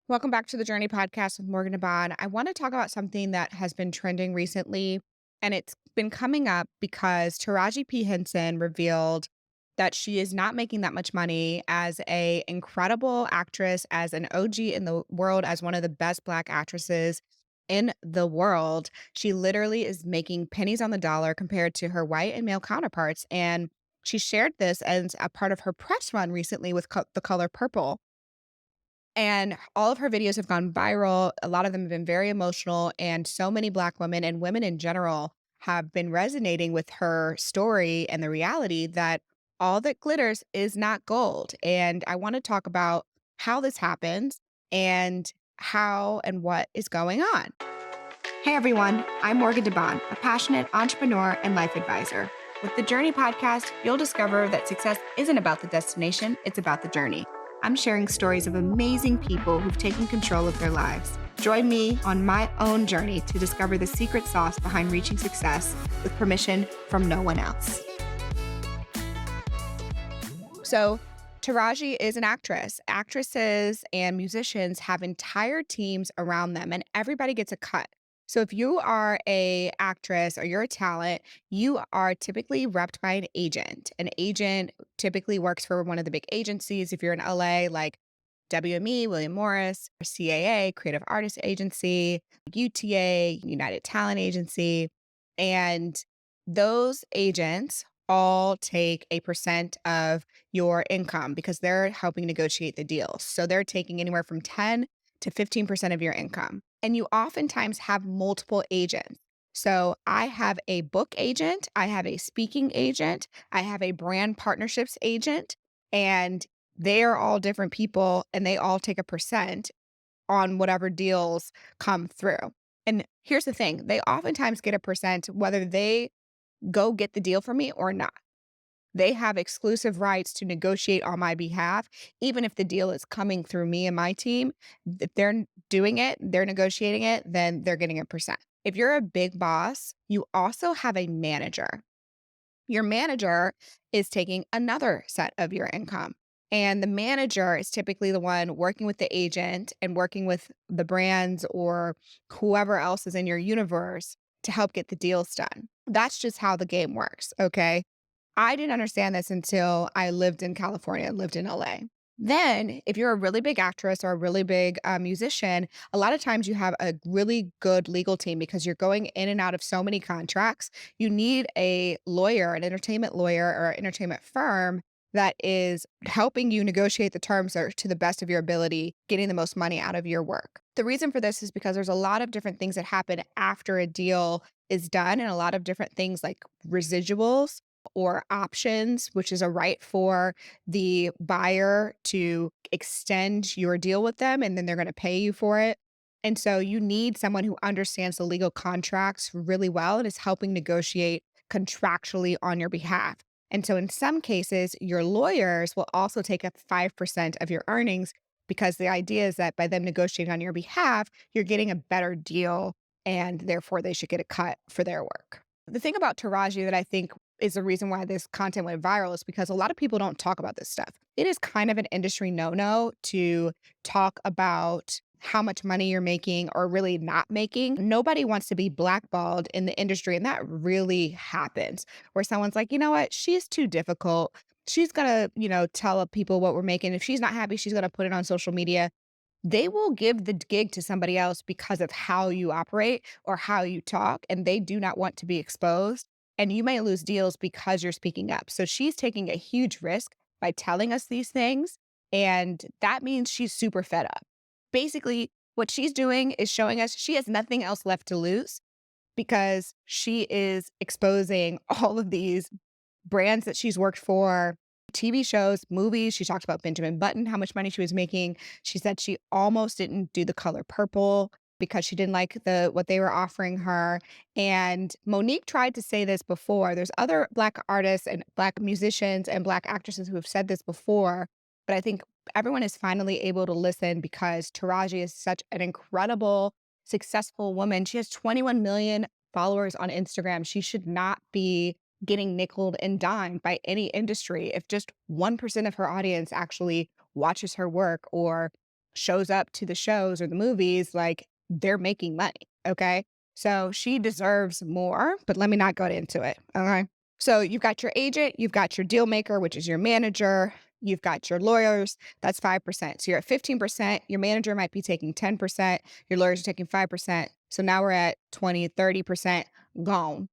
Welcome back to the Journey podcast with Morgan and Bond. I want to talk about something that has been trending recently, and it's been coming up because Taraji P. Henson revealed that she is not making that much money as a incredible actress, as an OG in the world, as one of the best Black actresses in the world. She literally is making pennies on the dollar compared to her white and male counterparts. And she shared this as a part of her press run recently with the color purple. And all of her videos have gone viral. A lot of them have been very emotional, and so many Black women and women in general have been resonating with her story and the reality that all that glitters is not gold. And I want to talk about how this happens and how and what is going on. Hey everyone, I'm Morgan DeBon, a passionate entrepreneur and life advisor. With the Journey podcast, you'll discover that success isn't about the destination, it's about the journey. I'm sharing stories of amazing people who've taken control of their lives. Join me on my own journey to discover the secret sauce behind reaching success with permission from no one else. So, Taraji is an actress. Actresses and musicians have entire teams around them, and everybody gets a cut. So if you are a actress or you're a talent, you are typically repped by an agent. An agent typically works for one of the big agencies. If you're in LA, like WME, William Morris, or CAA, Creative Artist Agency, UTA, United Talent Agency, and those agents all take a percent of your income because they're helping negotiate the deals. So they're taking anywhere from 10 to 15% of your income. And you oftentimes have multiple agents. So I have a book agent, I have a speaking agent, I have a brand partnerships agent, and they are all different people and they all take a percent on whatever deals come through. And here's the thing, they oftentimes get a percent whether they go get the deal for me or not. They have exclusive rights to negotiate on my behalf, even if the deal is coming through me and my team. If they're doing it, they're negotiating it, then they're getting a percent. If you're a big boss, you also have a manager. Your manager is taking another set of your income. And the manager is typically the one working with the agent and working with the brands or whoever else is in your universe to help get the deals done. That's just how the game works. Okay. I didn't understand this until I lived in California, lived in LA. Then, if you're a really big actress or a really big musician, a lot of times you have a really good legal team because you're going in and out of so many contracts. You need a lawyer, an entertainment lawyer or entertainment firm that is helping you negotiate the terms or to the best of your ability, getting the most money out of your work. The reason for this is because there's a lot of different things that happen after a deal is done, and a lot of different things like residuals or options, which is a right for the buyer to extend your deal with them, and then they're going to pay you for it. And so you need someone who understands the legal contracts really well and is helping negotiate contractually on your behalf. And so in some cases, your lawyers will also take up 5% of your earnings because the idea is that by them negotiating on your behalf, you're getting a better deal and therefore they should get a cut for their work. The thing about Taraji that I think is the reason why this content went viral is because a lot of people don't talk about this stuff. It is kind of an industry no-no to talk about how much money you're making or really not making. Nobody wants to be blackballed in the industry. And that really happens where someone's like, you know what? She's too difficult. She's going to, tell people what we're making. If she's not happy, she's going to put it on social media. They will give the gig to somebody else because of how you operate or how you talk, and they do not want to be exposed. And you may lose deals because you're speaking up. So she's taking a huge risk by telling us these things. And that means she's super fed up. Basically, what she's doing is showing us she has nothing else left to lose because she is exposing all of these brands that she's worked for, TV shows, movies. She talked about Benjamin Button, how much money she was making. She said she almost didn't do the color purple because she didn't like what they were offering her. And Monique tried to say this before. There's other Black artists and Black musicians and Black actresses who have said this before, but I think everyone is finally able to listen because Taraji is such an incredible, successful woman. She has 21 million followers on Instagram. She should not be getting nickeled and dimed by any industry if just 1% of her audience actually watches her work or shows up to the shows or the movies, like they're making money. Okay. So she deserves more, but let me not go into it. Okay. So you've got your agent, you've got your deal maker, which is your manager, you've got your lawyers, that's 5%. So you're at 15%. Your manager might be taking 10%, your lawyers are taking 5%. So now we're at 20, 30% gone.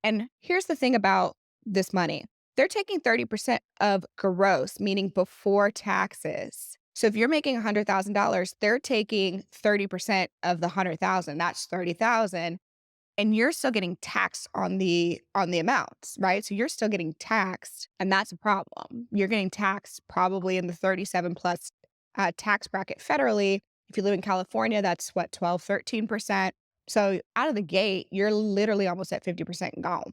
And here's the thing about this money. They're taking 30% of gross, meaning before taxes. So if you're making $100,000, they're taking 30% of the 100,000. That's 30,000, and you're still getting taxed on the amounts, right? So you're still getting taxed, and that's a problem. You're getting taxed probably in the 37 plus tax bracket federally. If you live in California, that's what, 12, 13%. So out of the gate, you're literally almost at 50% gone.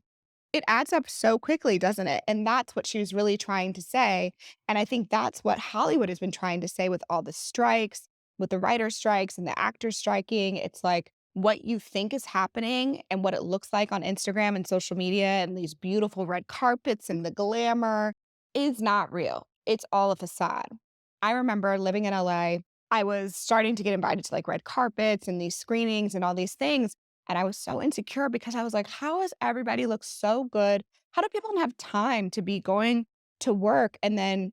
It adds up so quickly, doesn't it? And that's what she was really trying to say. And I think that's what Hollywood has been trying to say with all the strikes, with the writer strikes and the actors striking. It's like what you think is happening and what it looks like on Instagram and social media and these beautiful red carpets and the glamour is not real. It's all a facade. I remember living in LA. I was starting to get invited to like red carpets and these screenings and all these things. And I was so insecure because I was like, how does everybody look so good? How do people not have time to be going to work? And then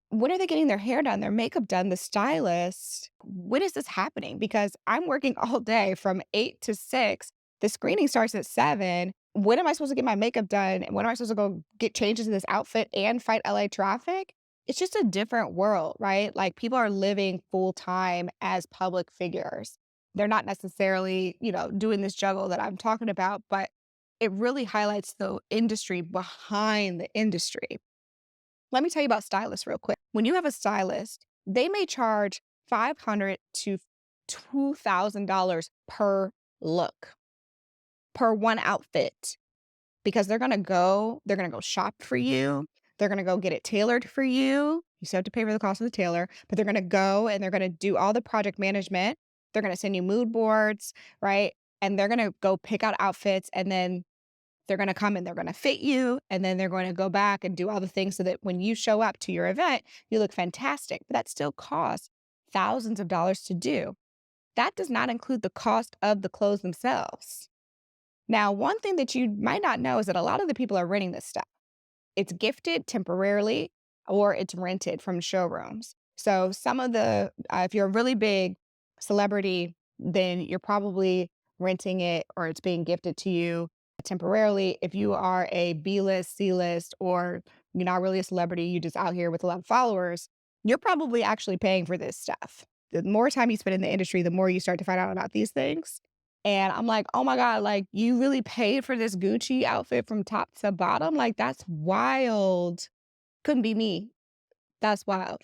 when are they getting their hair done, their makeup done, the stylist? When is this happening? Because I'm working all day from 8 to 6. The screening starts at 7. When am I supposed to get my makeup done? And when am I supposed to go get changes in this outfit and fight LA traffic? It's just a different world, right? Like people are living full time as public figures. They're not necessarily, doing this juggle that I'm talking about, but it really highlights the industry behind the industry. Let me tell you about stylists real quick. When you have a stylist, they may charge $500 to $2,000 per look, per one outfit, because they're gonna go shop for you. They're gonna go get it tailored for you. You still have to pay for the cost of the tailor, but they're gonna go and they're gonna do all the project management. They're gonna send you mood boards, right? And they're gonna go pick out outfits, and then they're gonna come and they're gonna fit you, and then they're going to go back and do all the things so that when you show up to your event, you look fantastic. But that still costs thousands of dollars to do. That does not include the cost of the clothes themselves. Now, one thing that you might not know is that a lot of the people are renting this stuff. It's gifted temporarily or it's rented from showrooms. So some of if you're a really big celebrity, then you're probably renting it or it's being gifted to you temporarily. If you are a B-list, C-list, or you're not really a celebrity, you're just out here with a lot of followers, you're probably actually paying for this stuff. The more time you spend in the industry, the more you start to find out about these things. And I'm like, oh my God, like you really paid for this Gucci outfit from top to bottom? Like, that's wild. Couldn't be me. That's wild.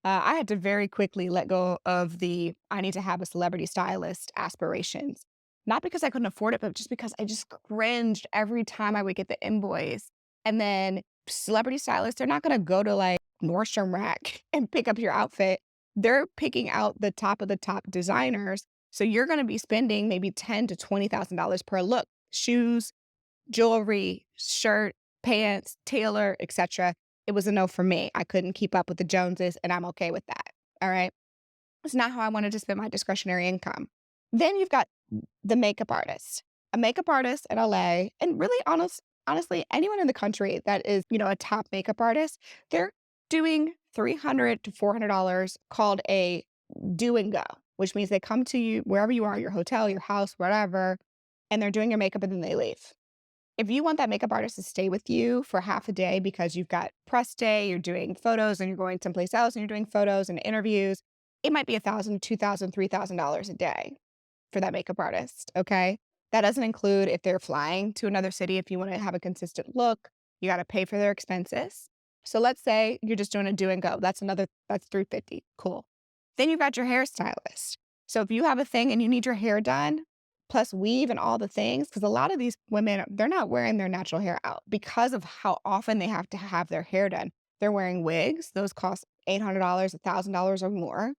I had to very quickly let go of the I need to have a celebrity stylist aspirations. Not because I couldn't afford it, but just because I just cringed every time I would get the invoice. And then celebrity stylists, they're not going to go to like Nordstrom Rack and pick up your outfit. They're picking out the top of the top designers. So you're going to be spending maybe $10,000 to $20,000 per look. Shoes, jewelry, shirt, pants, tailor, etc. It was a no for me. I couldn't keep up with the Joneses, and I'm okay with that. All right. It's not how I wanted to spend my discretionary income. Then you've got the makeup artist, a makeup artist in LA, and really honestly, anyone in the country that is, a top makeup artist, they're doing $300 to $400 called a do and go, which means they come to you wherever you are, your hotel, your house, whatever, and they're doing your makeup and then they leave. If you want that makeup artist to stay with you for half a day because you've got press day, you're doing photos and you're going someplace else and you're doing photos and interviews, it might be $1,000, $2,000, $3,000 a day for that makeup artist. Okay. That doesn't include if they're flying to another city. If you want to have a consistent look, you got to pay for their expenses. So let's say you're just doing a do and go. That's $350. Cool. Then you've got your hairstylist. So if you have a thing and you need your hair done, plus weave and all the things, because a lot of these women, they're not wearing their natural hair out because of how often they have to have their hair done. They're wearing wigs. Those cost $800, $1,000 or more.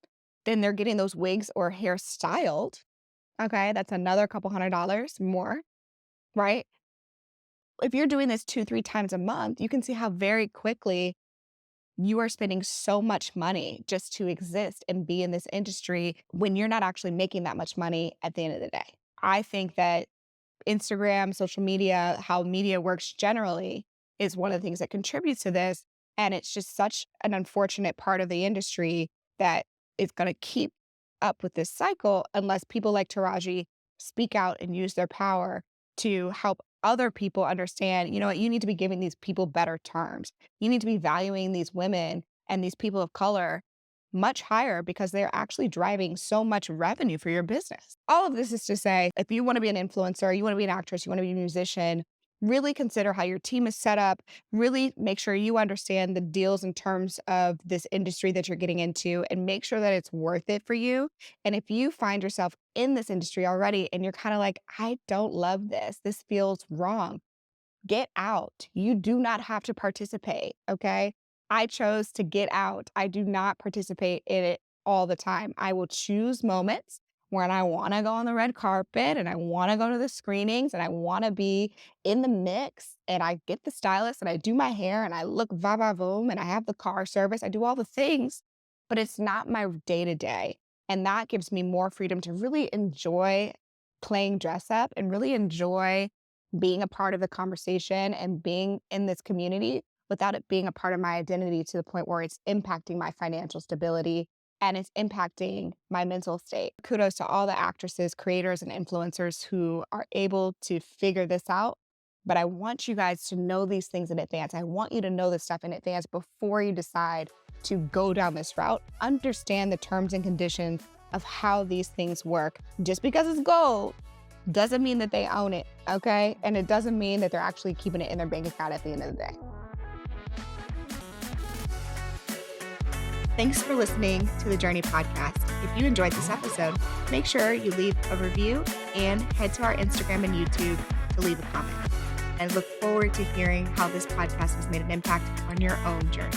Then they're getting those wigs or hair styled. Okay, that's another couple $100 more, right? If you're doing this 2, 3 times a month, you can see how very quickly you are spending so much money just to exist and be in this industry when you're not actually making that much money at the end of the day. I think that Instagram, social media, how media works generally is one of the things that contributes to this. And it's just such an unfortunate part of the industry that is going to keep up with this cycle unless people like Taraji speak out and use their power to help other people understand, you know what, you need to be giving these people better terms. You need to be valuing these women and these people of color much higher because they're actually driving so much revenue for your business. All of this is to say, if you want to be an influencer, you want to be an actress, you want to be a musician, really consider how your team is set up. Really make sure you understand the deals in terms of this industry that you're getting into and make sure that it's worth it for you. And if you find yourself in this industry already and you're kind of like, I don't love this, this feels wrong, get out. You do not have to participate, okay? I chose to get out. I do not participate in it all the time. I will choose moments when I want to go on the red carpet and I want to go to the screenings and I want to be in the mix and I get the stylist and I do my hair and I look va va voom and I have the car service. I do all the things, but it's not my day to day. And that gives me more freedom to really enjoy playing dress up and really enjoy being a part of the conversation and being in this community without it being a part of my identity to the point where it's impacting my financial stability and it's impacting my mental state. Kudos to all the actresses, creators, and influencers who are able to figure this out. But I want you guys to know these things in advance. I want you to know this stuff in advance before you decide to go down this route. Understand the terms and conditions of how these things work. Just because it's gold doesn't mean that they own it, okay? And it doesn't mean that they're actually keeping it in their bank account at the end of the day. Thanks for listening to the Journey podcast. If you enjoyed this episode, make sure you leave a review and head to our Instagram and YouTube to leave a comment. I look forward to hearing how this podcast has made an impact on your own journey.